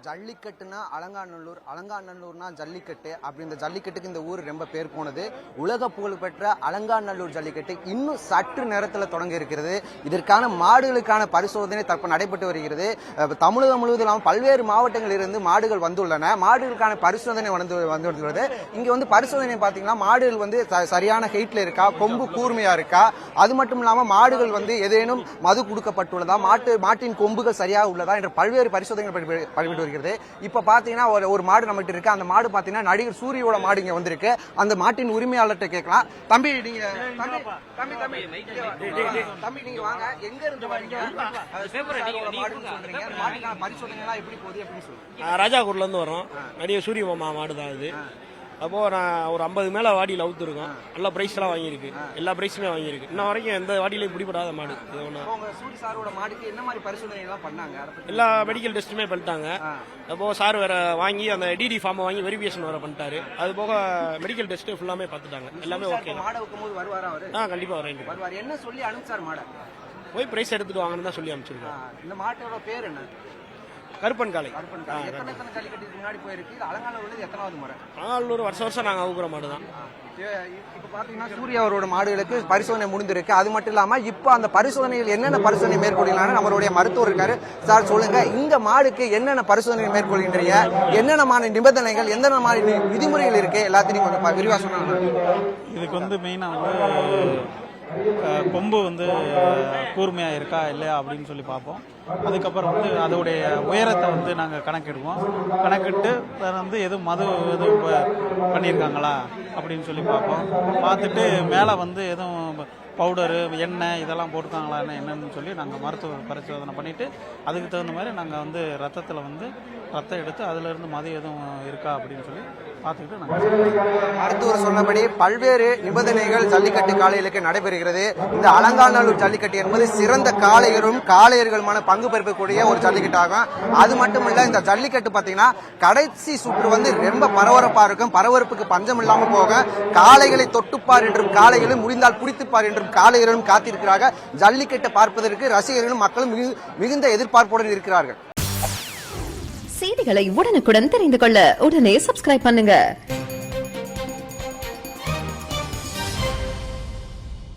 ஜல்லிக்கட்டுனா அலங்காநல்லூர், அலங்காநல்லூர்னா ஜல்லிக்கட்டு. அப்படி இந்த ஜல்லிக்கட்டுக்கு இந்த ஊர் ரொம்ப பேர் போனது. உலக புகழ்பெற்ற அலங்காநல்லூர் ஜல்லிக்கட்டு இன்னும் சற்று நேரத்தில் தொடங்க இருக்கிறது. இதற்கான மாடுகளுக்கான பரிசோதனை தற்போது நடைபெற்று வருகிறது. தமிழகம் முழுவதும் பல்வேறு மாவட்டங்களில் இருந்து மாடுகள் வந்துள்ளன. மாடுகளுக்கான பரிசோதனை வந்துள்ளது. இங்க வந்து பரிசோதனை பார்த்தீங்கன்னா மாடுகள் வந்து சரியான ஹைட்ல இருக்கா, கொம்பு கூர்மையா இருக்கா, அது மட்டும் இல்லாமல் மாடுகள் வந்து ஏதேனும் மது கொடுக்கப்பட்டுள்ளதா, மாட்டின் கொம்புகள் சரியாக உள்ளதா என்ற பல்வேறு பரிசோதனைகள் பண்ணிட்டு வருகிறது. இப்ப பாத்தீங்கன்னா ஒரு மாடு நம்மகிட்ட இருக்கு. அந்த மாடு பாத்தீங்கன்னா நடிகர் சூரியோட மாடு இங்க வந்திருக்கு. அந்த மாட்டின் உரிமையாளர்கிட்ட கேட்கலாம். தம்பி நீங்க தம்பி நீங்க வாங்க, எங்க இருந்து வரீங்க? மாட்டுக்கான பரிசோதனை எல்லாம் எப்படி போகுது அப்படின்னு சொல்லுங்க. ராஜாக்கூர்ல இருந்து வரோம். நடிகர் சூரிய மாமா மாடு தான் இது. அப்போ நான் ஒரு 50 மேல வாடியில் அவுத்துருக்கோம். எல்லா பிரைஸ் எல்லாம் வாங்கியிருக்கு, எல்லா பிரைஸுமே வாங்கியிருக்கு. இன்ன வரைக்கும் எந்த வாடியிலையும் பிடிபடாத மாடு. எல்லா மெடிக்கல் டெஸ்ட்டுமே பண்ணிட்டாங்க. அப்போ சார் வேற வாங்கி அந்த டிடி ஃபார்ம் வாங்கி வெரிஃபிகேஷன் வேற பண்ணிட்டாரு. அது போக மெடிக்கல் டெஸ்ட் ஃபுல்லாமே பார்த்துட்டாங்க. எல்லாமே ஓகே. கண்டிப்பா வரேன். என்ன சொல்லி அனுப்பிச்சார் மாட? போய் பிரைஸ் எடுத்துட்டு வாங்கன்னு தான் சொல்லி அனுப்பிச்சிருக்கோம். இந்த மாட்டோட பேர் என்ன? கருப்பன் காலை. அலங்காநல்லூர் வருஷம் நாங்க அவுக்குற மாடு தான். இப்ப பாத்தீங்கன்னா சூர்யா அவரோட மாடுகளுக்கு பரிசோதனை முடிந்திருக்கு. அது மட்டும் இல்லாம இப்ப அந்த பரிசோதனையில் என்னென்ன பரிசோதனை மேற்கொள்ளலாம் நம்மளுடைய மருத்துவர் இருக்காரு. சார் சொல்லுங்க, இந்த மாடுக்கு என்னென்ன பரிசோதனை மேற்கொள்கின்றீங்க, என்னென்ன நிபந்தனைகள், எந்தென்ன மாதிரி விதிமுறைகள் இருக்கு, எல்லாத்தையும் கொஞ்சம் விரிவா சொன்னாங்க. இதுக்கு வந்து மெயினா கொம்பு வந்து கூர்மையாக இருக்கா இல்லையா அப்படின்னு சொல்லி பார்ப்போம். அதுக்கப்புறம் வந்து அதோடைய உயரத்தை வந்து நாங்கள் கணக்கிடுவோம். கணக்கிட்டு வந்து எதுவும் மது எதுவும் பண்ணியிருக்காங்களா அப்படின்னு சொல்லி பார்ப்போம். பார்த்துட்டு மேலே வந்து எதுவும் பவுடரு, எண்ணெய் இதெல்லாம் போட்டுருக்காங்களான்னு என்னன்னு சொல்லி நாங்கள் மருத்துவ பரிசோதனை பண்ணிவிட்டு அதுக்கு தகுந்த மாதிரி நாங்கள் வந்து ரத்தத்தில் வந்து ரத்தம் எடுத்து அதிலிருந்து மது எதுவும் இருக்கா அப்படின்னு சொல்லி பார்த்துக்கிட்டு நாங்கள் மருத்துவர் சொன்னபடி பல்வேறு நிபந்தனைகள் ஜல்லிக்கட்டு காளைகளுக்கு நடைபெறுகிறது. இந்த அலங்காநல்லூர் ஜல்லிக்கட்டு என்பது சிறந்த காளையர்களுமான பங்கு பெறக்கூடிய ஒரு ஜல்லிக்கட்டு ஆகும். அது மட்டும் இல்ல, இந்த ஜல்லிக்கட்டு பார்த்தீங்கன்னா கடைசி சுற்று வந்து ரொம்ப பரபரப்பா இருக்கும். பரபரப்புக்கு பஞ்சம் இல்லாமல் போக காளைகளை தொட்டுப்பார் என்றும் காளைகளை முடிந்தால் பிடித்துப்பார் என்றும் காளையர்களும் காத்திருக்கிறார்கள். ஜல்லிக்கட்டை பார்ப்பதற்கு ரசிகர்களும் மக்களும் மிகுந்த எதிர்பார்ப்புடன் இருக்கிறார்கள். செய்திகளை உடனுக்குடன் தெரிந்து கொள்ள உடனே சப்ஸ்கிரைப் பண்ணுங்க.